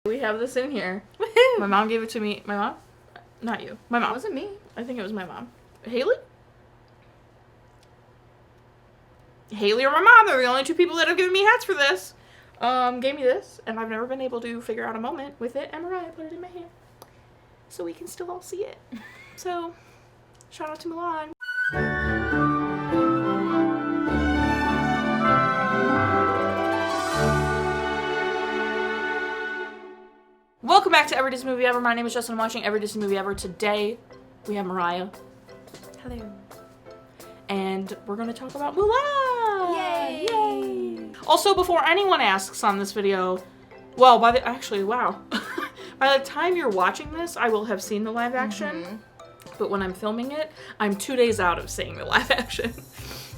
We have this in here. My mom gave it to me. My mom? Not you. My mom. It wasn't me. I think it was my mom. Haley? Haley or my mom, they're the only two people that have given me hats for this. Gave me this, and I've never been able to figure out a moment with it, and Mariah put it in my hand. So we can still all see it. So, shout out to Mulan. Welcome back to Every Disney Movie Ever. My name is Jess and I'm watching Every Disney Movie Ever. Today, we have Mariah. Hello. And we're going to talk about Mulan! Yay! Yay! Also, before anyone asks on this video, well, by the time you're watching this, I will have seen the live action. Mm-hmm. But when I'm filming it, I'm 2 days out of seeing the live action.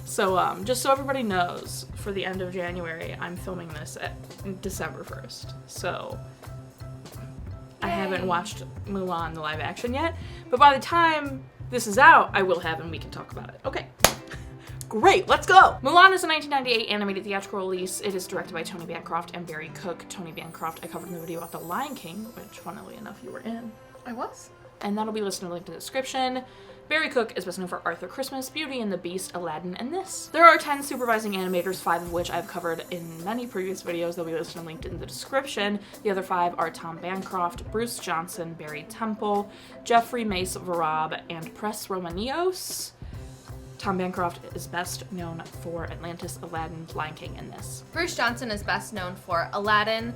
So, just so everybody knows, for the end of January, I'm filming this at December 1st. So, I haven't watched Mulan, the live action yet. But by the time this is out, I will have, and we can talk about it. Okay. Great, let's go! Mulan is a 1998 animated theatrical release. It is directed by Tony Bancroft and Barry Cook. Tony Bancroft, I covered in the video about The Lion King, which, funnily enough, you were in. I was. And that'll be listed in the link in the description. Barry Cook is best known for Arthur Christmas, Beauty and the Beast, Aladdin, and this. There are 10 supervising animators, 5 of which I've covered in many previous videos. They'll be listed and linked in the description. The other 5 are Tom Bancroft, Bruce Johnson, Barry Temple, Jeffrey Mace Varab, and Press Romanios. Tom Bancroft is best known for Atlantis, Aladdin, Lion King, and this. Bruce Johnson is best known for Aladdin,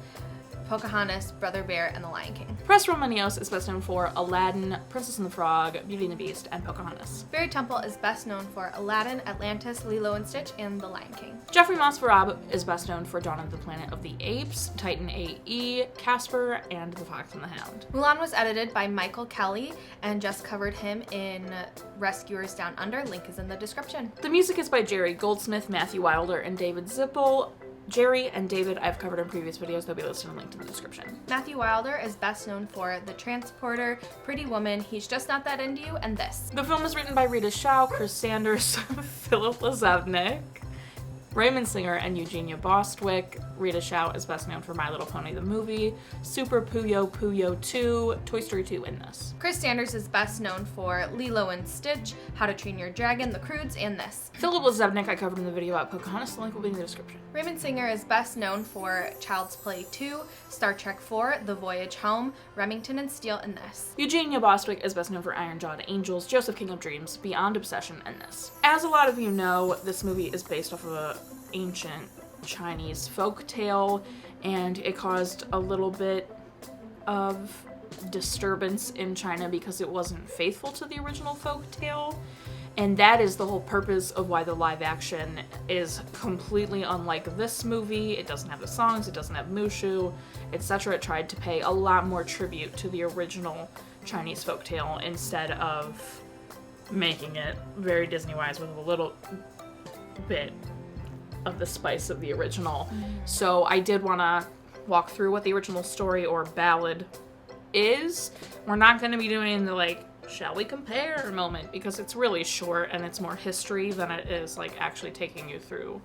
Pocahontas, Brother Bear, and The Lion King. Press Romanios is best known for Aladdin, Princess and the Frog, Beauty and the Beast, and Pocahontas. Barry Temple is best known for Aladdin, Atlantis, Lilo and Stitch, and The Lion King. Jeffrey Moss Varab is best known for Dawn of the Planet of the Apes, Titan AE, Casper, and The Fox and the Hound. Mulan was edited by Michael Kelly, and Jess covered him in Rescuers Down Under. Link is in the description. The music is by Jerry Goldsmith, Matthew Wilder, and David Zippel. Jerry and David I've covered in previous videos. They'll be listed and linked in the description. Matthew Wilder is best known for The Transporter, Pretty Woman, He's Just Not That Into You, and this. The film is written by Rita Shaw, Chris Sanders, Philip Lazevnik, Raymond Singer, and Eugenia Bostwick. Rita Shaw is best known for My Little Pony the Movie, Super Puyo Puyo 2, Toy Story 2, and this. Chris Sanders is best known for Lilo and Stitch, How to Train Your Dragon, The Croods, and this. Philip Lazevnik I covered in the video about Pocahontas. The link will be in the description. Raymond Singer is best known for Child's Play 2, Star Trek 4, The Voyage Home, Remington and Steele, and this. Eugenia Bostwick is best known for Iron Jawed Angels, Joseph King of Dreams, Beyond Obsession, and this. As a lot of you know, this movie is based off of an ancient Chinese folk tale, and it caused a little bit of disturbance in China because it wasn't faithful to the original folk tale. And that is the whole purpose of why the live action is completely unlike this movie. It doesn't have the songs, it doesn't have Mushu, etc. It tried to pay a lot more tribute to the original Chinese folktale instead of making it very Disney-wise with a little bit of the spice of the original. So I did want to walk through what the original story or ballad is. We're not going to be doing the shall we compare moment because it's really short and it's more history than it is actually taking you through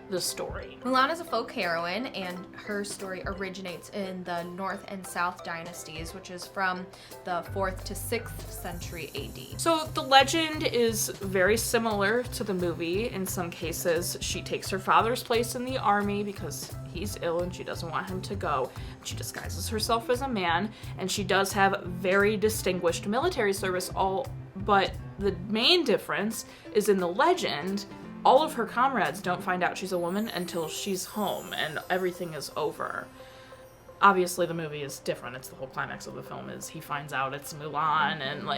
the story. Mulan is a folk heroine, and her story originates in the North and South dynasties, which is from the 4th to 6th century AD. So the legend is very similar to the movie. In some cases, she takes her father's place in the army because he's ill and she doesn't want him to go. She disguises herself as a man, and she does have very distinguished military service, but the main difference is in the legend. All of her comrades don't find out she's a woman until she's home and everything is over. Obviously, the movie is different. It's the whole climax of the film is he finds out it's Mulan and,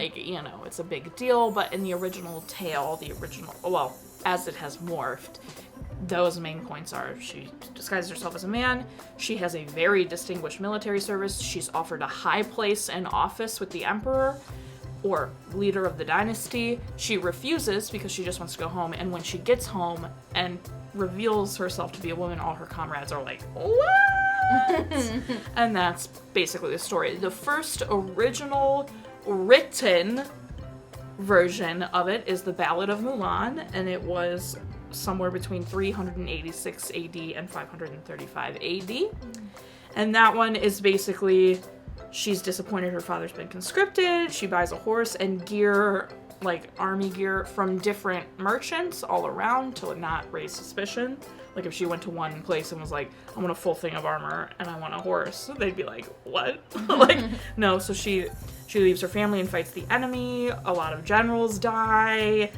it's a big deal. But in the original tale, as it has morphed, those main points are she disguises herself as a man, she has a very distinguished military service, she's offered a high place in office with the emperor, or leader of the dynasty. She refuses because she just wants to go home, and when she gets home and reveals herself to be a woman, all her comrades are like, what? And that's basically the story. The first original written version of it is the Ballad of Mulan, and it was somewhere between 386 AD and 535 AD. And that one is basically she's disappointed her father's been conscripted. She buys a horse and gear, like army gear, from different merchants all around to not raise suspicion. Like if she went to one place and was like, I want a full thing of armor and I want a horse, they'd be like, what? Like, no. So she leaves her family and fights the enemy. A lot of generals die.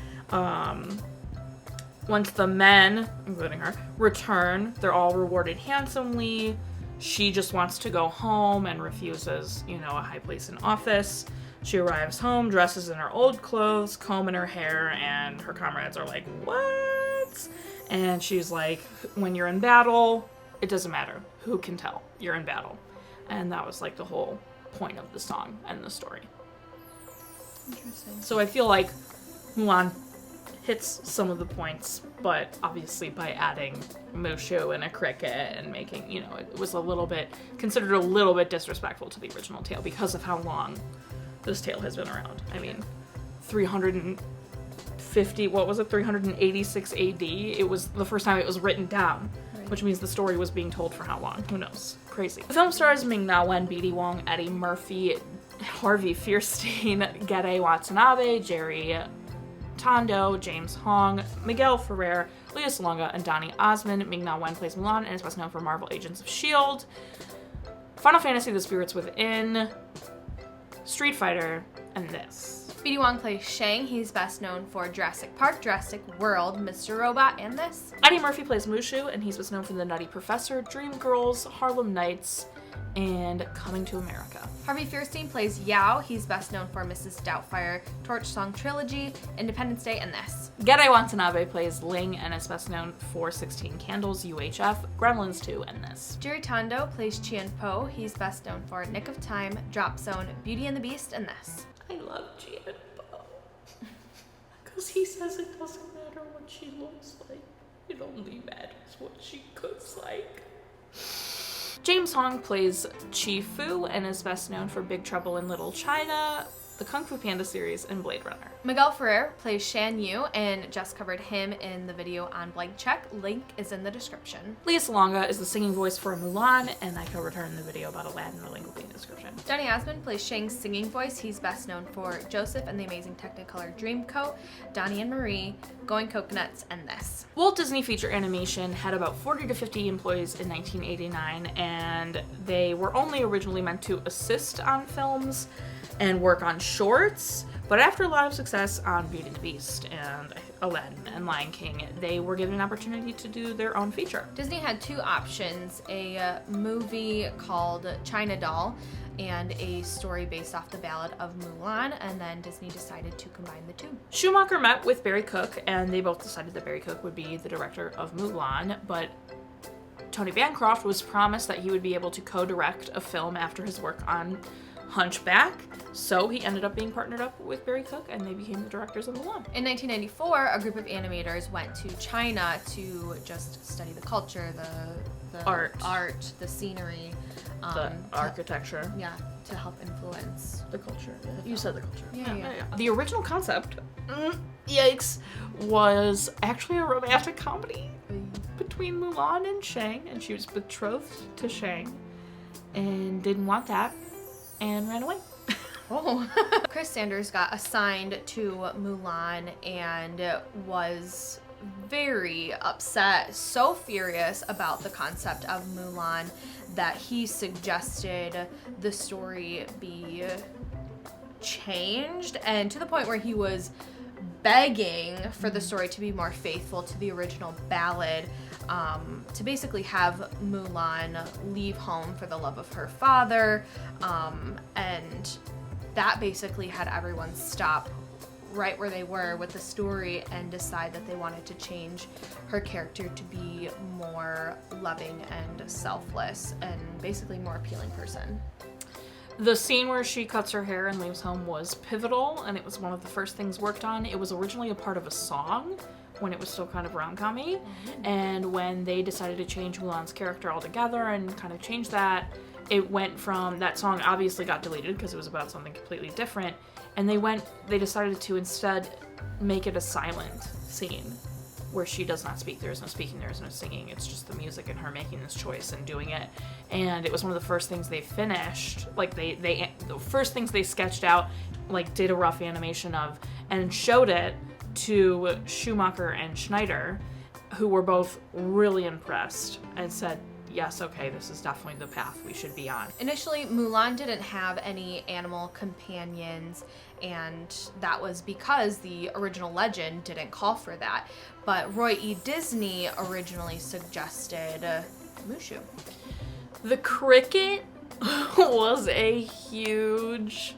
Once the men, including her, return, they're all rewarded handsomely. She just wants to go home and refuses, a high place in office. She arrives home, dresses in her old clothes, comb in her hair, and her comrades are like, what? And she's like, when you're in battle, it doesn't matter. Who can tell? You're in battle. And that was like the whole point of the song and the story. Interesting. So I feel like Mulan hits some of the points, but obviously by adding Mushu and a cricket and making, it was considered a little bit disrespectful to the original tale because of how long this tale has been around. I mean, 386 AD, it was the first time it was written down, right. Which means the story was being told for how long? Who knows? Crazy. The film stars Ming-Na Wen, B.D. Wong, Eddie Murphy, Harvey Fierstein, Gede Watanabe, Jerry Tondo, James Hong, Miguel Ferrer, Lea Salonga, and Donny Osmond. Ming-Na Wen plays Mulan and is best known for Marvel Agents of S.H.I.E.L.D., Final Fantasy: The Spirits Within, Street Fighter, and this. B.D. Wong plays Shang. He's best known for Jurassic Park, Jurassic World, Mr. Robot, and this. Eddie Murphy plays Mushu, and he's best known for The Nutty Professor, Dreamgirls, Harlem Nights, and Coming to America. Harvey Fierstein plays Yao. He's best known for Mrs. Doubtfire, Torch Song Trilogy, Independence Day, and this. Gede Watanabe plays Ling and is best known for 16 Candles, UHF, Gremlins 2, and this. Jerry Tondo plays Chien Po. He's best known for Nick of Time, Drop Zone, Beauty and the Beast, and this. I love Chien Po. Because he says it doesn't matter what she looks like. It only matters what she cooks like. James Hong plays Chi Fu and is best known for Big Trouble in Little China, the Kung Fu Panda series, and Blade Runner. Miguel Ferrer plays Shan Yu, and Jess covered him in the video on Blank Check. Link is in the description. Lea Salonga is the singing voice for Mulan, and I covered her in the video about Aladdin. The link will be in the description. Donny Osmond plays Shang's singing voice. He's best known for Joseph and the Amazing Technicolor Dreamcoat, Donnie and Marie, Going Coconuts, and this. Walt Disney Feature Animation had about 40 to 50 employees in 1989, and they were only originally meant to assist on films and work on shorts, but after a lot of success on Beauty and the Beast and Aladdin and Lion King, they were given an opportunity to do their own feature. Disney had two options, a movie called China Doll and a story based off the ballad of Mulan, and then Disney decided to combine the two. Schumacher met with Barry Cook, and they both decided that Barry Cook would be the director of Mulan, but Tony Bancroft was promised that he would be able to co-direct a film after his work on Hunchback, so he ended up being partnered up with Barry Cook, and they became the directors of Mulan. In 1994, a group of animators went to China to just study the culture, the art, the scenery, the architecture. Yeah, to help influence the culture. You said the culture. Yeah. The original concept, yikes, was actually a romantic comedy between Mulan and Shang, and she was betrothed to Shang and didn't want that and ran away. Oh. Chris Sanders got assigned to Mulan and was very upset, so furious about the concept of Mulan that he suggested the story be changed, and to the point where he was begging for the story to be more faithful to the original ballad, to basically have Mulan leave home for the love of her father, and that basically had everyone stop right where they were with the story and decide that they wanted to change her character to be more loving and selfless and basically more appealing person. The scene where she cuts her hair and leaves home was pivotal, and it was one of the first things worked on. It was originally a part of a song when it was still kind of rom-com-y, and when they decided to change Mulan's character altogether and kind of change that, it went from, that song obviously got deleted because it was about something completely different, and they decided to instead make it a silent scene where she does not speak. There is no speaking, there is no singing. It's just the music and her making this choice and doing it. And it was one of the first things they finished. Like, the first things they sketched out, like, did a rough animation of, and showed it to Schumacher and Schneider, who were both really impressed and said, yes, okay, this is definitely the path we should be on. Initially, Mulan didn't have any animal companions, and that was because the original legend didn't call for that. But Roy E. Disney originally suggested Mushu. The cricket was a huge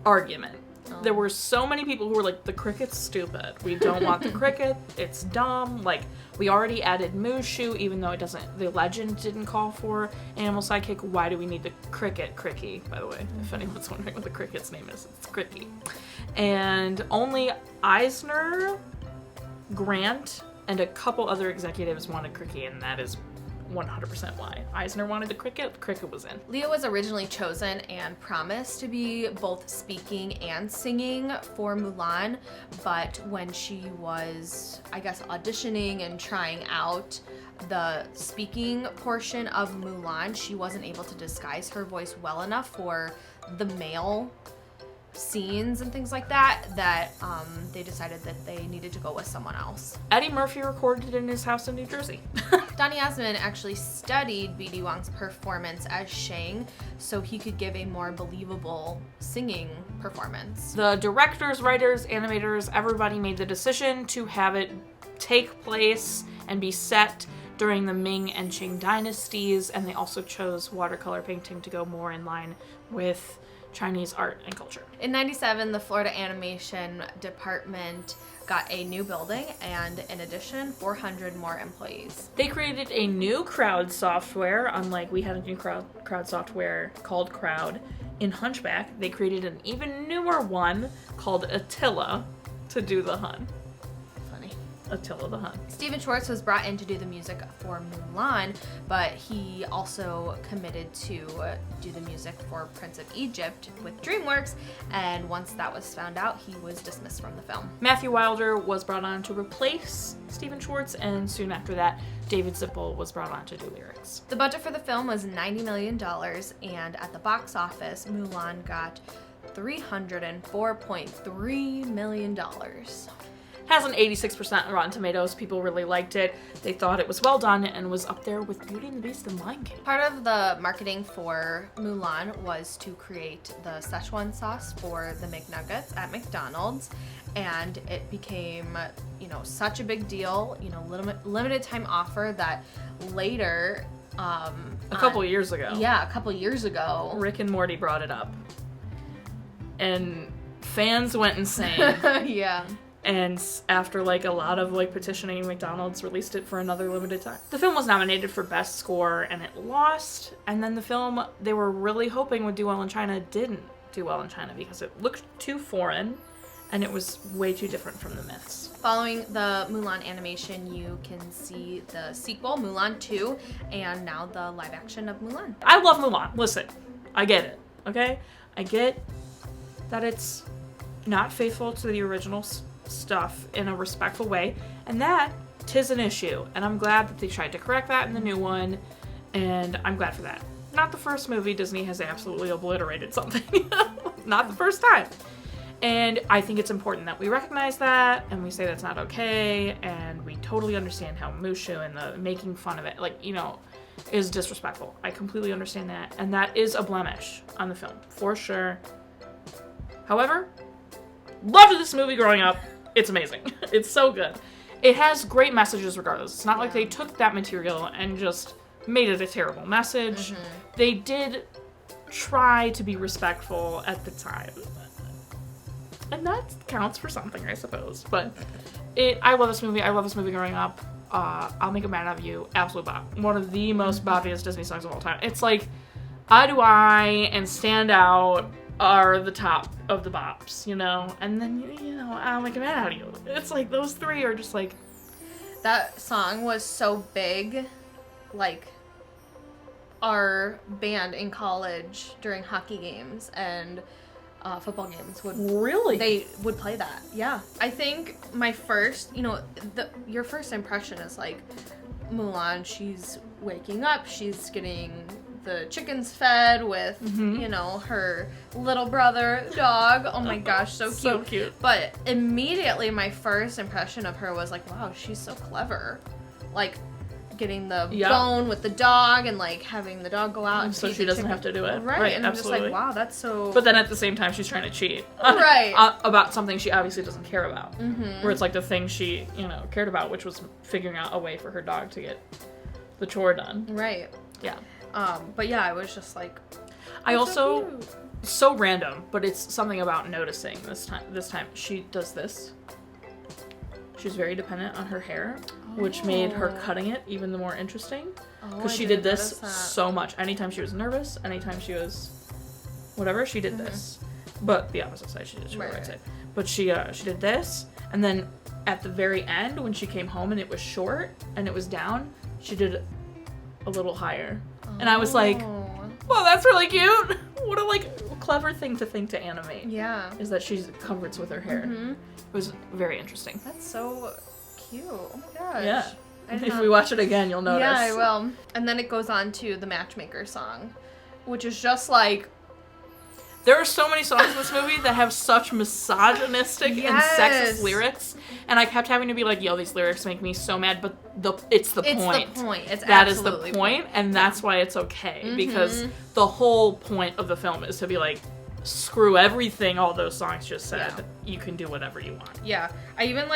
argument. There were so many people who were like, the cricket's stupid. We don't want the cricket. It's dumb. Like, we already added Mushu, even though the legend didn't call for animal sidekick. Why do we need the cricket? Cricky, by the way, if anyone's wondering what the cricket's name is. It's Cricky. And only Eisner, Grant, and a couple other executives wanted Cricky, and that is 100% why. Eisner wanted the cricket was in. Leah was originally chosen and promised to be both speaking and singing for Mulan, but when she was, I guess, auditioning and trying out the speaking portion of Mulan, she wasn't able to disguise her voice well enough for the male scenes and things like that, they decided that they needed to go with someone else. Eddie Murphy recorded in his house in New Jersey. Donny Osmond actually studied B.D. Wong's performance as Shang so he could give a more believable singing performance. The directors, writers, animators, everybody made the decision to have it take place and be set during the Ming and Qing dynasties, and they also chose watercolor painting to go more in line with Chinese art and culture. In 97, the Florida Animation Department got a new building and, in addition, 400 more employees. They created a new crowd software, unlike we had a new crowd software called Crowd. In Hunchback, they created an even newer one called Attila to do the Hun. Funny. Attila the Hun. Stephen Schwartz was brought in to do the music for Mulan, but he also committed to do the music for Prince of Egypt with DreamWorks, and once that was found out, he was dismissed from the film. Matthew Wilder was brought on to replace Stephen Schwartz, and soon after that, David Zippel was brought on to do lyrics. The budget for the film was $90 million, and at the box office, Mulan got $304.3 million. Has an 86% on Rotten Tomatoes. People really liked it. They thought it was well done and was up there with Beauty and the Beast and Lion King. Part of the marketing for Mulan was to create the Szechuan sauce for the McNuggets at McDonald's, and it became, such a big deal, limited time offer that later, a couple years ago. Yeah, a couple years ago. Rick and Morty brought it up. And fans went insane. Yeah. And after a lot of petitioning, McDonald's released it for another limited time. The film was nominated for Best Score and it lost. And then the film they were really hoping would do well in China didn't do well in China because it looked too foreign and it was way too different from the myths. Following the Mulan animation, you can see the sequel, Mulan 2, and now the live action of Mulan. I love Mulan. Listen, I get it, okay? I get that it's not faithful to the original stuff in a respectful way, and that 'tis an issue, and I'm glad that they tried to correct that in the new one, and I'm glad for that. Not the first movie Disney has absolutely obliterated something. Not the first time. And I think it's important that we recognize that, and we say that's not okay, and we totally understand how Mushu and the making fun of it, is disrespectful. I completely understand that, and that is a blemish on the film, for sure. However, loved this movie growing up. It's amazing. It's so good. It has great messages regardless. It's not like they took that material and just made it a terrible message. Mm-hmm. They did try to be respectful at the time. And that counts for something, I suppose. But I love this movie. I love this movie growing up. I'll Make a Man Out of You. Absolute bop. One of the most boppiest Disney songs of all time. It's like Eye to Eye and Stand Out are the top of the bops, and then I'll Make a Man Out of You. It's like those three are just like, that song was so big, our band in college during hockey games, and football games would Really? they would play that. Yeah. I think my first, your first impression is like Mulan, she's waking up, she's getting the chickens fed with, her little brother dog. Oh my gosh, so cute. So cute. But immediately my first impression of her was like, wow, she's so clever. Like getting the bone with the dog and like having the dog go out and so she doesn't have to do it. Right. And absolutely. I'm just like, wow, that's so... But then at the same time, she's trying to cheat. Right. About something she obviously doesn't care about. Mm-hmm. Where it's like the thing she, cared about, which was figuring out a way for her dog to get the chore done. Right. Yeah. But yeah, I was just like... I also... So random, but it's something about noticing this time. She does this. She's very dependent on her hair, which made her cutting it even the more interesting. Because she did this so much. Anytime she was nervous, anytime she was whatever, she did this. But the opposite side, she did the right side. But she did this, and then at the very end, when she came home and it was short and it was down, she did a little higher. And I was like, well, that's really cute. What a clever thing to think to animate. Yeah. Is that she comforts with her hair. Mm-hmm. It was very interesting. That's so cute. Oh my gosh. Yeah. If we watch it again, you'll notice. Yeah, I will. And then it goes on to the Matchmaker song, which is just like... There are so many songs in this movie that have such misogynistic and sexist lyrics, and I kept having to be like, yo, these lyrics make me so mad, but it's the point. It's the point. It's that is absolutely the point, and that's why it's okay, because the whole point of the film is to be like, screw everything all those songs just said. Yeah. You can do whatever you want. Yeah. I even,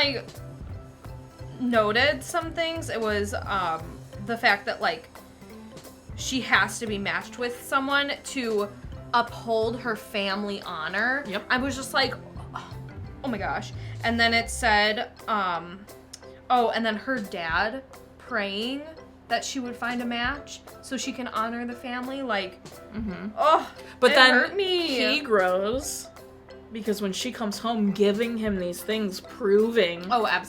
noted some things. It was, the fact that, she has to be matched with someone to uphold her family honor. Yep. I was just like, oh my gosh. And then it said, and then her dad praying that she would find a match so she can honor the family. But then hurt me. He grows because when she comes home giving him these things, proving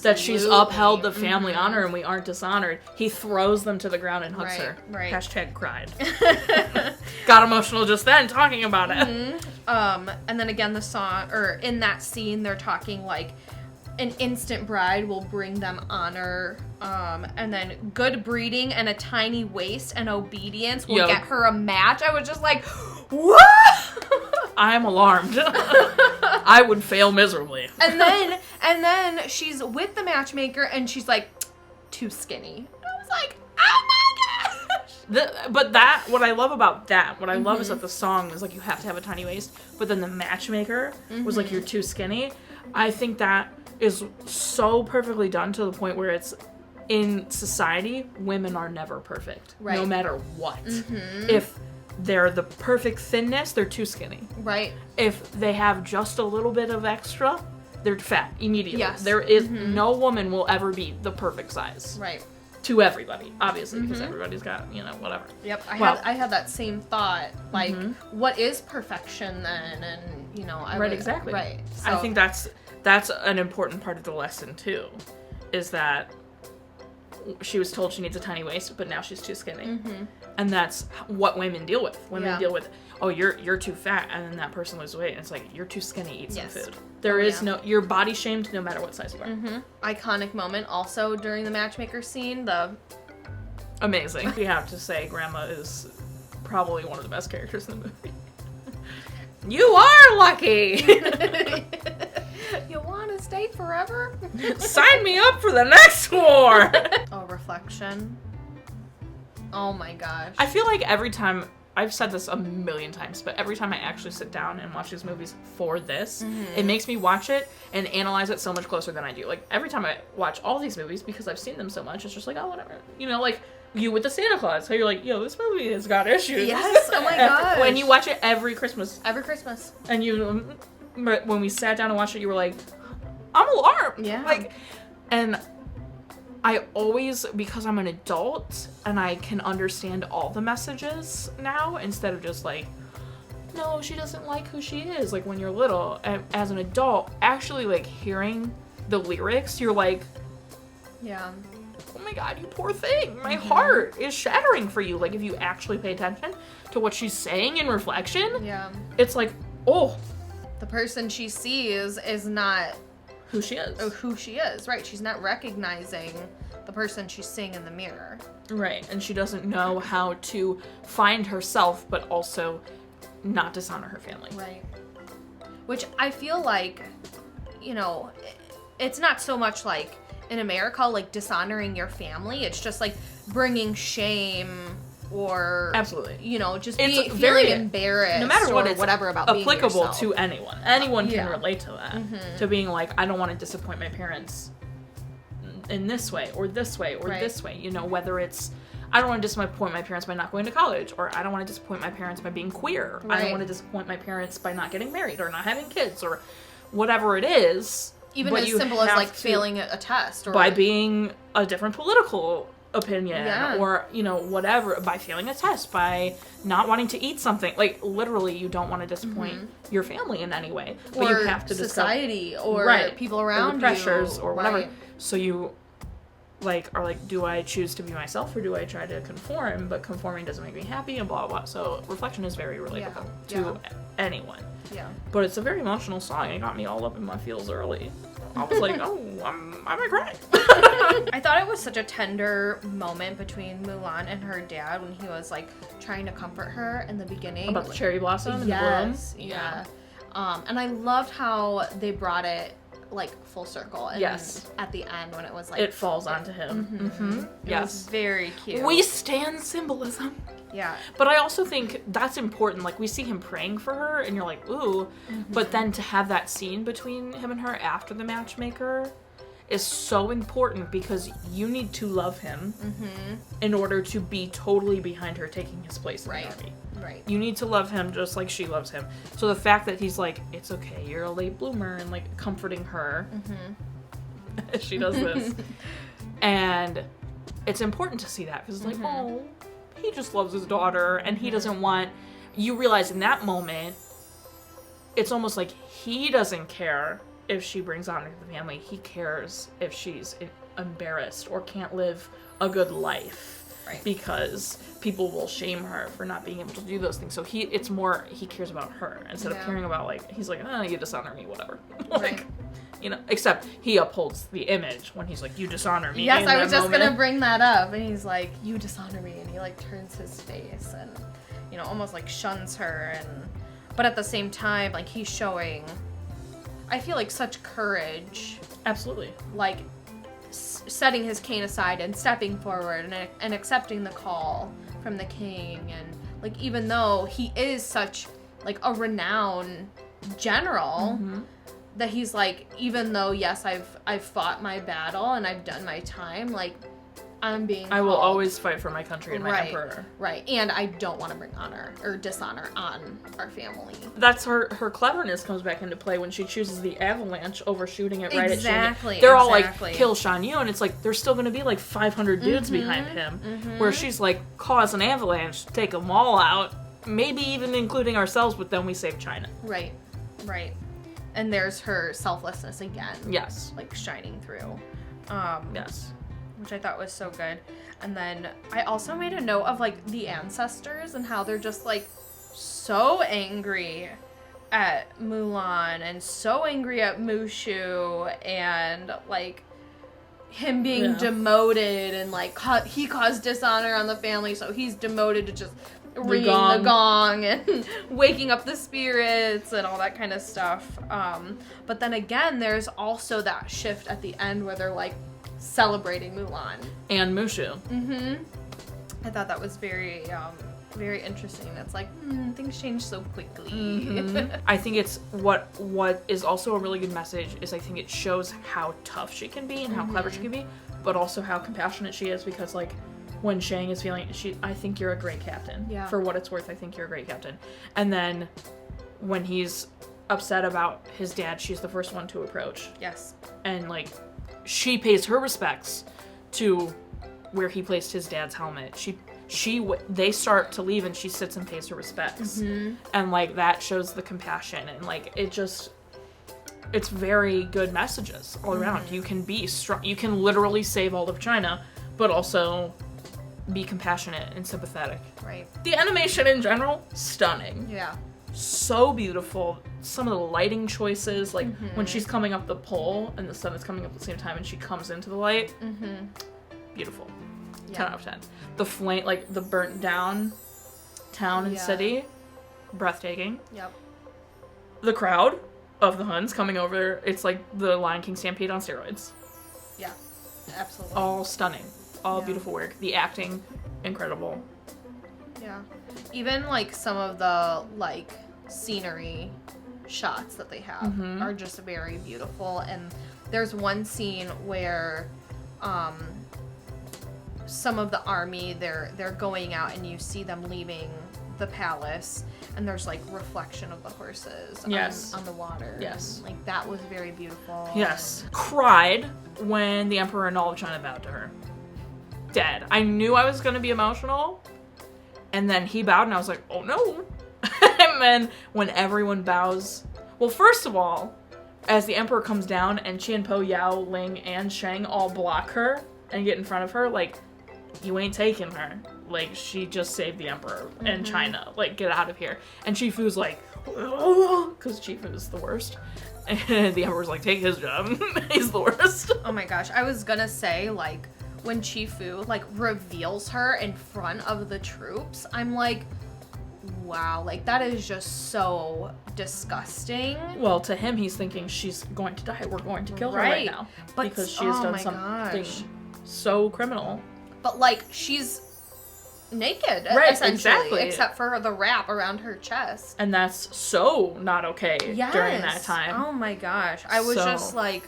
that she's upheld the family honor and we aren't dishonored, he throws them to the ground and hugs her. Right. Hashtag cried. Got emotional just then talking about it. And then again, the song, or in that scene, they're talking an instant bride will bring them honor, and then good breeding and a tiny waist and obedience will get her a match. I was just like, what? I'm alarmed. I would fail miserably. And then she's with the matchmaker and she's like, too skinny. And I was like, oh my gosh. What I love about that, what I love is that the song is like, you have to have a tiny waist, but then the matchmaker was like, you're too skinny. I think that is so perfectly done to the point where it's, in society, women are never perfect. Right. No matter what. If they're the perfect thinness, they're too skinny. Right. If they have just a little bit of extra, they're fat immediately. Yes. There is no woman will ever be the perfect size. Right. To everybody, obviously, because everybody's got, whatever. Yep. I had that same thought. What is perfection then? And, exactly. Right. So. I think that's an important part of the lesson too, is that she was told she needs a tiny waist, but now she's too skinny. And that's what women deal with. Women deal with, you're too fat, and then that person loses weight, and it's like, you're too skinny, eat some food. There is you're body shamed no matter what size you are. Iconic moment also during the matchmaker scene, Amazing. We have to say Grandma is probably one of the best characters in the movie. You are lucky! You want to stay forever? Sign me up for the next war! Reflection. Oh my gosh. I feel like every time, I've said this a million times, but every time I actually sit down and watch these movies for this, it makes me watch it and analyze it so much closer than I do. Every time I watch all these movies, because I've seen them so much, it's just like, oh, whatever. You with the Santa Claus, how you're like, yo, this movie has got issues. Yes, oh my gosh. When you watch it every Christmas. Every Christmas. And when we sat down and watched it, you were like, I'm alarmed. Yeah. And I always, because I'm an adult and I can understand all the messages now, instead of just no, she doesn't like who she is. When you're little, as an adult, actually hearing the lyrics, you're like, yeah. Oh my God, you poor thing. My heart is shattering for you. If you actually pay attention to what she's saying in reflection, yeah, it's like, oh, the person she sees is not who she is. Right. She's not recognizing the person she's seeing in the mirror. Right. And she doesn't know how to find herself, but also not dishonor her family. Right. Which I feel like, you know, it's not so much like in America, like dishonoring your family. It's just like bringing shame or, absolutely, you know, just it's feeling embarrassed, no matter what, or it's whatever about applicable being to anyone. Anyone can Yeah. relate to that. To being like, I don't want to disappoint my parents in this way or this way or this way. You know, whether it's, I don't want to disappoint my parents by not going to college, or I don't want to disappoint my parents by being queer. I don't want to disappoint my parents by not getting married or not having kids or whatever it is. Even as simple as like failing a test, or by being a different political opinion, Yeah. or, you know, whatever, by failing a test, by not wanting to eat something. Like, literally, you don't want to disappoint your family in any way. But or you have to society, or right, people around or the pressures, you. or whatever. Right. So you, like, are like, do I choose to be myself, or do I try to conform? But conforming doesn't make me happy, and blah, blah, blah. So reflection is very relatable to anyone. Yeah. But it's a very emotional song. It got me all up in my feels early. I was like, oh, I'm gonna cry. I thought it was such a tender moment between Mulan and her dad when he was like trying to comfort her in the beginning. About the cherry blossom and the bloom? Yes, yeah. And I loved how they brought it like full circle. And at the end when it was like... It falls onto him. It was very cute. We stand symbolism. Yeah. But I also think that's important. Like, we see him praying for her, and you're like, ooh. But then to have that scene between him and her after the matchmaker is so important, because you need to love him in order to be totally behind her taking his place in the army. Right. You need to love him just like she loves him. So the fact that he's like, it's okay, you're a late bloomer, and like comforting her as she does this. And it's important to see that, because it's like, oh, he just loves his daughter, and he doesn't want... You realize in that moment, it's almost like he doesn't care if she brings honor to the family. He cares if she's embarrassed or can't live a good life. Right. Because people will shame her for not being able to do those things. So it's more, he cares about her instead of caring about, like, he's like, oh, you dishonor me, whatever. Like, you know, except he upholds the image when he's like, you dishonor me. Yes, I was just gonna bring that up. And he's like, you dishonor me. And he like turns his face and, you know, almost like shuns her. But at the same time, like, he's showing, I feel like, such courage. Absolutely. Like, setting his cane aside and stepping forward and accepting the call from the king. And like, even though he is such like a renowned general, that he's like, even though yes, I've fought my battle and I've done my time, like, I will always fight for my country and my emperor. Right. And I don't want to bring honor or dishonor on our family. That's her cleverness comes back into play when she chooses the avalanche over shooting it right at Shan Yu. They're all like, kill Shan Yu, and it's like, there's still going to be like 500 dudes behind him. Where she's like, cause an avalanche, take them all out, maybe even including ourselves, but then we save China. Right. And there's her selflessness again. Yes. Like, shining through. Yes. Which I thought was so good. And then I also made a note of like the ancestors and how they're just like so angry at Mulan and so angry at Mushu, and like him being demoted, and like he caused dishonor on the family, so he's demoted to just ringing the gong and waking up the spirits and all that kind of stuff. But then again, there's also that shift at the end where they're like celebrating Mulan and Mushu. I thought that was very very interesting. It's like things change so quickly. I think it's what is also a really good message is I think it shows how tough she can be and how clever she can be, but also how compassionate she is, because like when Shang is feeling, I think you're a great captain. Yeah. For what it's worth, I think you're a great captain. And then when he's upset about his dad, she's the first one to approach. Yes. And like, she pays her respects to where he placed his dad's helmet. They start to leave and she sits and pays her respects. And like, that shows the compassion, and like, it's very good messages all around. You can be strong. You can literally save all of China, but also be compassionate and sympathetic. Right. The animation in general, stunning. Yeah. so beautiful. Some of the lighting choices, like when she's coming up the pole and the sun is coming up at the same time and she comes into the light. Beautiful. 10 out of 10. The flame, like the burnt down town and city, breathtaking. Yep. The crowd of the Huns coming over, it's like the Lion King Stampede on steroids. Yeah, absolutely. All stunning. All beautiful work. The acting, incredible. Yeah. Even, like, some of the, like, scenery shots that they have are just very beautiful. And there's one scene where some of the army, they're going out and you see them leaving the palace, and there's, like, reflection of the horses on the water. Yes. And, like, that was very beautiful. Yes. Cried when the Emperor and all of China bowed to her. Dead. I knew I was going to be emotional, and then he bowed, and I was like, oh no. And then when everyone bows, well, first of all, as the Emperor comes down and Qianpo, Yao, Ling, and Shang all block her and get in front of her, like, you ain't taking her. Like, she just saved the Emperor and China. Like, get out of here. And Chifu's like, because Chifu's the worst. And the Emperor's like, take his job. He's the worst. Oh my gosh. I was gonna say, like, when Chifu, like, reveals her in front of the troops, I'm like, wow, like, that is just so disgusting. Well, to him, he's thinking she's going to die. We're going to kill her right now. But, because she has done something so criminal. But, like, she's naked, right, essentially, exactly. except for the wrap around her chest. And that's so not okay during that time. Oh my gosh. I was just like,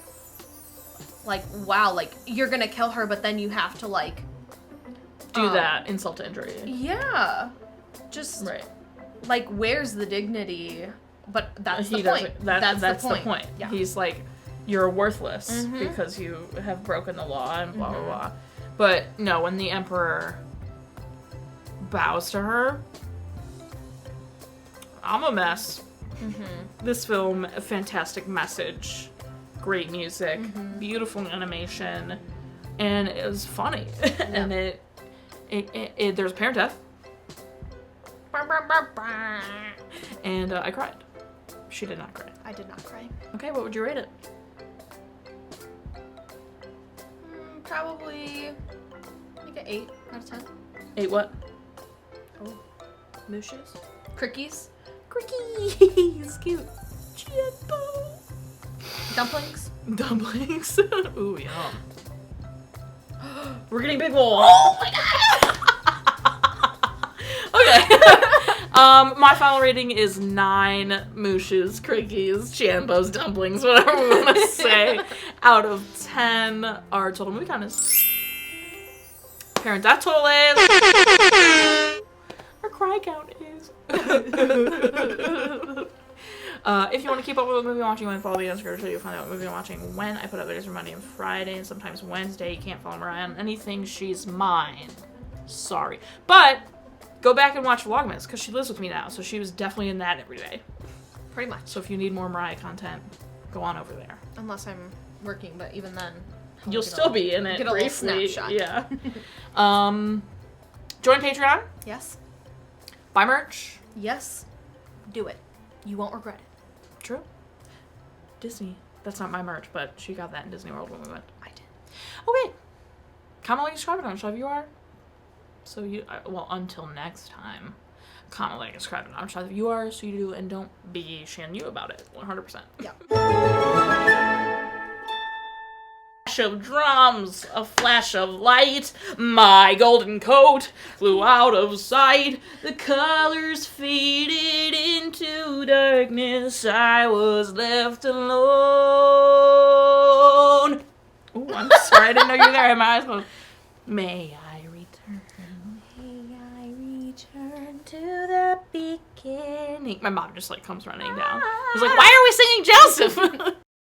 wow, like, you're gonna kill her, but then you have to, like, do that, insult to injury. Yeah. Just, like, where's the dignity? But that's the point. That's the point. Yeah. He's like, you're worthless because you have broken the law and blah, blah, blah. But no, when the Emperor bows to her, I'm a mess. This film, a fantastic message, great music, beautiful animation, and it was funny. And it there's a parent death. And I cried. She did not cry. I did not cry. Okay, what would you rate it? Probably like an 8 out of 10. 8 what? Oh, mooshes? Crickies? Crickies! Cute. Chianpo. Dumplings? Dumplings. Ooh, yum. We're getting big bowl. Oh my god! Okay. My final rating is 9 mooshes, crickies, Chianpos, dumplings, whatever we want to say, out of 10. Our total movie count is... Parent death total is... Our cry count is... If you want to keep up with what movie I'm watching, you want to follow me on Instagram so you'll find out what movie I'm watching when I put up videos for Monday and Friday, and sometimes Wednesday. You can't follow Mariah on anything. She's mine. Sorry. But... go back and watch Vlogmas, because she lives with me now, so she was definitely in that every day. Pretty much. So if you need more Mariah content, go on over there. Unless I'm working, but even then... You'll still be in it get a briefly. little snapshot. Yeah. Join Patreon. Yes. Buy merch. Yes. Do it. You won't regret it. True. Disney. That's not my merch, but she got that in Disney World when we went. I did. Oh, wait. Comment, like, subscribe, and shove you are. So you, well, until next time, comment, like, subscribe, and I'm you are, so you do, and don't be shan you about it, 100%. Yeah. Flash of drums, a flash of light, my golden coat flew out of sight, the colors faded into darkness, I was left alone. Ooh, I'm sorry, I didn't know you were there, I had my eyes closed. May I return to the beginning. My mom just, like, comes running down. I was like, why are we singing Joseph?